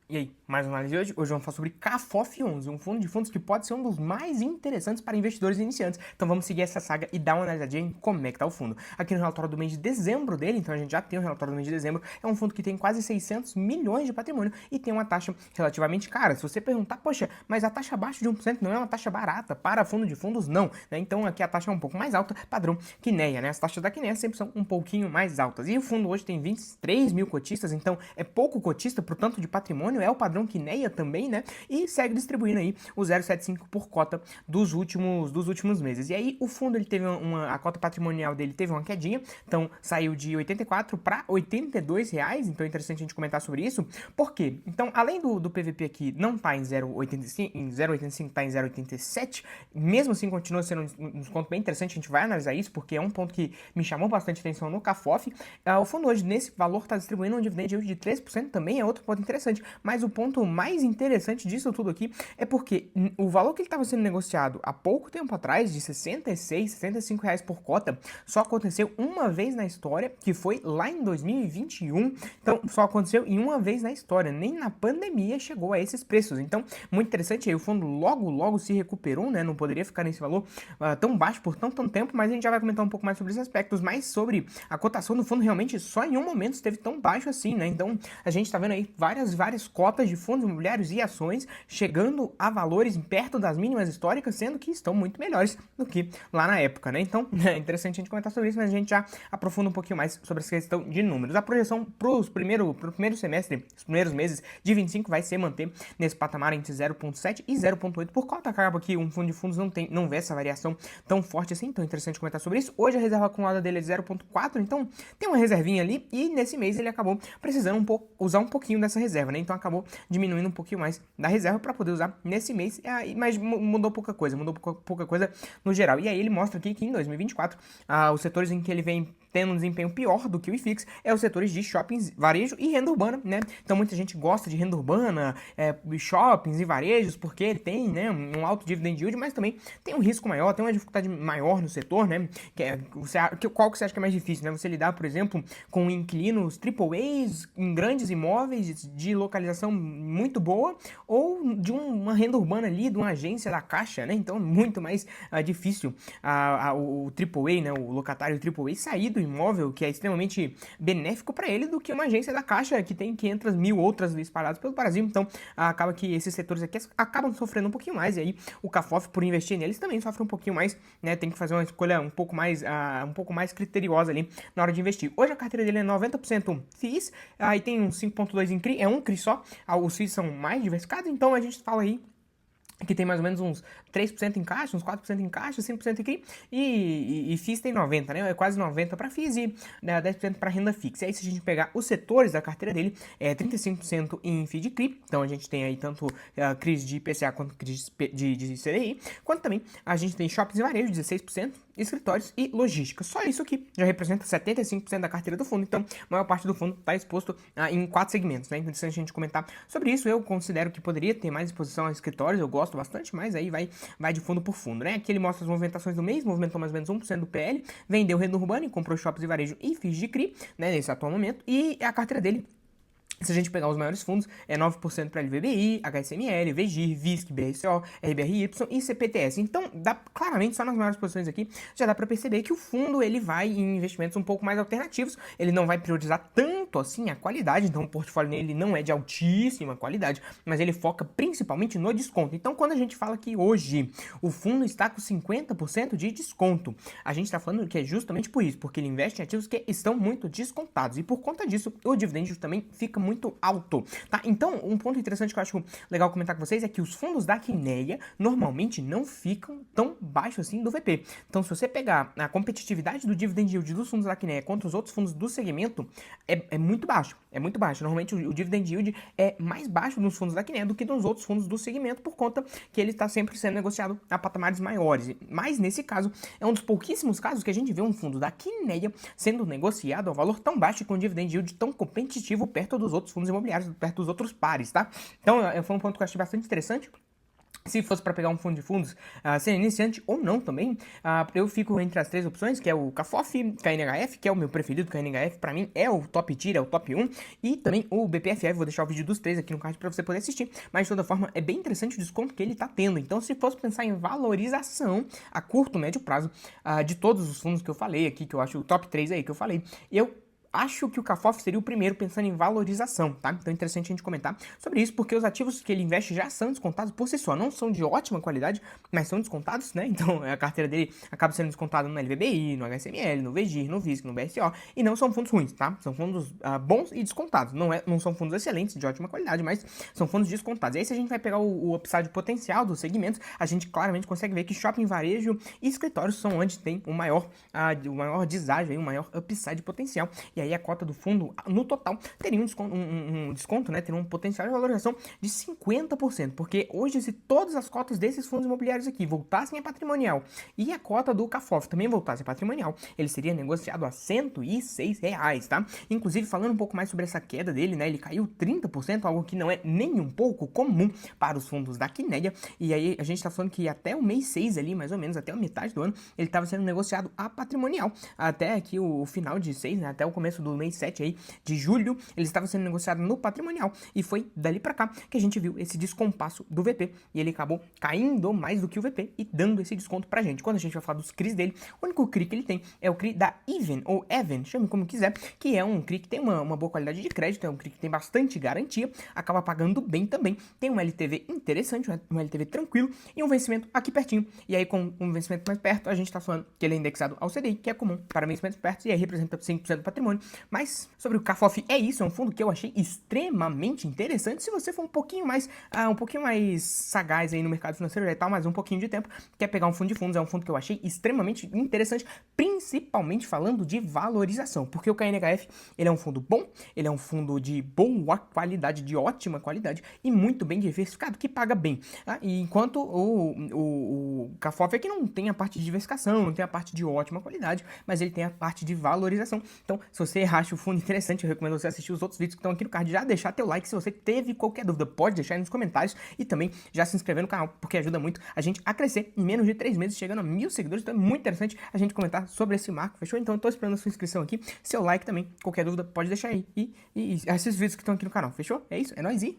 E aí, mais uma análise de hoje. Hoje vamos falar sobre CAFOF11, um fundo de fundos que pode ser um dos mais interessantes para investidores iniciantes. Então vamos seguir essa saga e dar uma analisadinha em como é que tá o fundo. Aqui no relatório do mês de dezembro dele, então a gente já tem o relatório do mês de dezembro, é um fundo que tem quase 600 milhões de patrimônio e tem uma taxa relativamente cara. Se você perguntar, poxa, mas a taxa abaixo de 1% não é uma taxa barata para fundo de fundos? Não, né? Então aqui a taxa é um pouco mais alta, padrão Quineia, né? As taxas da Quineia sempre são um pouquinho mais altas. E o fundo hoje tem 23 mil cotistas, então é pouco cotista pro tanto de patrimônio, é o padrão Quineia também, né? E segue distribuindo aí o 0,75 por cota dos últimos meses. E aí o fundo ele teve a cota patrimonial dele teve uma quedinha, então saiu de 84 para 82 reais, então é interessante a gente comentar sobre isso. Por quê? Então, além do PVP aqui não tá em 0,85, tá em 0,87, mesmo assim continua sendo um desconto bem interessante, a gente vai analisar isso, porque é um ponto que me chamou bastante atenção no CAFOF. O fundo hoje, nesse valor, está distribuindo um dividend yield de 3%, também é outro ponto interessante, mas o ponto mais interessante disso tudo aqui é porque o valor que ele estava sendo negociado há pouco tempo atrás, de 66, 65 reais por cota, só aconteceu uma vez na história, que foi lá em 2021. Então, só aconteceu em uma vez na história, nem na pandemia chegou a esses preços. Então, muito interessante aí, o fundo logo se recuperou, né? Não poderia ficar nesse valor tão baixo por tanto tempo, mas a gente já vai comentar um pouco mais sobre esses aspectos, mais sobre a cotação do fundo realmente só em um momento esteve tão baixo assim, né? Então, a gente tá vendo aí várias cotas de fundos imobiliários e ações chegando a valores perto das mínimas históricas, sendo que estão muito melhores do que lá na época, né? Então, é interessante a gente comentar sobre isso, mas a gente já aprofunda um pouquinho mais sobre essa questão de números. A projeção pro primeiro semestre, os primeiros meses de 25 vai ser manter nesse patamar entre 0,7 e 0,8 por cota. Acaba que um fundo de fundos não vê essa variação tão forte assim, então é interessante comentar sobre isso. Hoje a reserva acumulada dele é 0,4, então tem uma reservinha ali e nesse mês ele acabou precisando usar um pouquinho dessa reserva, né? Então acabou diminuindo um pouquinho mais da reserva para poder usar nesse mês, mas mudou pouca coisa no geral. E aí ele mostra aqui que em 2024 os setores em que ele vem tendo um desempenho pior do que o IFIX é os setores de shoppings, varejo e renda urbana, né? Então muita gente gosta de renda urbana, shoppings e varejos, porque ele tem, né, um alto dividend yield, mas também tem um risco maior, tem uma dificuldade maior no setor, né? Qual que você acha que é mais difícil, né? Você lidar, por exemplo, com inquilinos AAAs em grandes imóveis de localização muito boa ou de uma renda urbana ali, de uma agência da Caixa, né? Então muito mais difícil o AAA, né? O locatário AAA sair do imóvel, que é extremamente benéfico para ele, do que uma agência da Caixa que tem 500 mil outras espalhadas pelo Brasil. Então acaba que esses setores aqui acabam sofrendo um pouquinho mais, e aí o CAFOF, por investir neles, também sofre um pouquinho mais, né? Tem que fazer uma escolha um pouco mais criteriosa ali na hora de investir. Hoje a carteira dele é 90% FIIs, aí tem um 5,2 em CRI, é um CRI só, os FIIs são mais diversificados, então a gente fala aí que tem mais ou menos uns 3% em caixa, uns 4% em caixa, 5% em CRI, e FIIs tem 90%, né? É quase 90% para FIIs e 10% para renda fixa. E aí, se a gente pegar os setores da carteira dele, 35% em FII de CRI, então a gente tem aí tanto CRIs de IPCA quanto CRIs de CDI, quanto também a gente tem shoppings e varejo, 16%, escritórios e logística. Só isso aqui já representa 75% da carteira do fundo, então a maior parte do fundo está exposto em 4 segmentos, né? Então, interessante a gente comentar sobre isso. Eu considero que poderia ter mais exposição a escritórios, eu gosto bastante, mas aí vai de fundo por fundo, né? Aqui ele mostra as movimentações do mês, movimentou mais ou menos 1% do PL, vendeu renda urbana e comprou shoppings e varejo e FIIs de CRI, né, nesse atual momento, e a carteira dele, se a gente pegar os maiores fundos, é 9% para LVBI, HSML, VGIR, VISC, BRCO, RBRY e CPTS. Então, claramente, só nas maiores posições aqui, já dá para perceber que o fundo ele vai em investimentos um pouco mais alternativos, ele não vai priorizar tanto assim a qualidade, então o portfólio nele não é de altíssima qualidade, mas ele foca principalmente no desconto. Então, quando a gente fala que hoje o fundo está com 50% de desconto, a gente está falando que é justamente por isso, porque ele investe em ativos que estão muito descontados, e por conta disso, o dividend também fica muito alto, tá? Então, um ponto interessante que eu acho legal comentar com vocês é que os fundos da Quineia normalmente não ficam tão baixos assim do VP. Então, se você pegar a competitividade do dividend yield dos fundos da Quineia contra os outros fundos do segmento, é muito baixo. É muito baixo. Normalmente, o dividend yield é mais baixo nos fundos da Quineia do que nos outros fundos do segmento, por conta que ele está sempre sendo negociado a patamares maiores. Mas, nesse caso, é um dos pouquíssimos casos que a gente vê um fundo da Quineia sendo negociado a valor tão baixo e com dividend yield tão competitivo perto dos outros fundos imobiliários, perto dos outros pares, tá? Então, foi um ponto que eu achei bastante interessante. Se fosse para pegar um fundo de fundos, sendo iniciante ou não também, eu fico entre as três opções, que é o KFOF, KNHF, que é o meu preferido. KNHF para mim é o top tier, é o top 1, e também o BPFF. Vou deixar o vídeo dos três aqui no card para você poder assistir, mas de toda forma é bem interessante o desconto que ele tá tendo. Então, se fosse pensar em valorização a curto, médio prazo, de todos os fundos que eu falei aqui, que eu acho o top 3 aí que eu falei, eu acho que o KFOF seria o primeiro pensando em valorização, tá? Então é interessante a gente comentar sobre isso, porque os ativos que ele investe já são descontados por si só, não são de ótima qualidade, mas são descontados, né? Então a carteira dele acaba sendo descontada no LVBI, no HSML, no VGIR, no VISC, no BSO, e não são fundos ruins, tá? São fundos bons e descontados, não são fundos excelentes, de ótima qualidade, mas são fundos descontados. E aí se a gente vai pegar o upside potencial dos segmentos, a gente claramente consegue ver que shopping, varejo e escritórios são onde tem o maior deságio, o maior upside potencial. E aí a cota do fundo, no total, teria um desconto, né? Teria um potencial de valorização de 50%, porque hoje, se todas as cotas desses fundos imobiliários aqui voltassem a patrimonial e a cota do KFOF também voltasse a patrimonial, ele seria negociado a R$106, tá? Inclusive, falando um pouco mais sobre essa queda dele, né? Ele caiu 30%, algo que não é nem um pouco comum para os fundos da Quinedia, e aí a gente tá falando que até o mês 6 ali, mais ou menos, até a metade do ano, ele estava sendo negociado a patrimonial, até aqui o final de 6, né? Até o começo do mês 7 aí, de julho, ele estava sendo negociado no patrimonial, e foi dali para cá que a gente viu esse descompasso do VP, e ele acabou caindo mais do que o VP e dando esse desconto pra gente. Quando a gente vai falar dos CRIs dele, o único CRI que ele tem é o CRI da Even, ou Even, chame como quiser, que é um CRI que tem uma boa qualidade de crédito, é um CRI que tem bastante garantia, acaba pagando bem também, tem um LTV interessante, um LTV tranquilo, e um vencimento aqui pertinho, e aí com um vencimento mais perto, a gente tá falando que ele é indexado ao CDI, que é comum para vencimentos perto, e aí representa 5% do patrimônio. Mas sobre o KFOF é isso, é um fundo que eu achei extremamente interessante. Se você for um pouquinho mais sagaz aí no mercado financeiro, já tá mais um pouquinho de tempo, quer pegar um fundo de fundos, é um fundo que eu achei extremamente interessante, principalmente falando de valorização, porque o KNHF, ele é um fundo bom, ele é um fundo de boa qualidade, de ótima qualidade e muito bem diversificado, que paga bem, tá? E enquanto o KFOF é que não tem a parte de diversificação, não tem a parte de ótima qualidade, mas ele tem a parte de valorização. Então, se você acha o fundo interessante, eu recomendo você assistir os outros vídeos que estão aqui no card, já deixar teu like. Se você teve qualquer dúvida, pode deixar aí nos comentários e também já se inscrever no canal, porque ajuda muito a gente a crescer em menos de 3 meses, chegando a 1000 seguidores. Então é muito interessante a gente comentar sobre esse marco, fechou? Então eu tô esperando a sua inscrição aqui, seu like também, qualquer dúvida pode deixar aí e esses vídeos que estão aqui no canal, fechou? É isso, é nóis e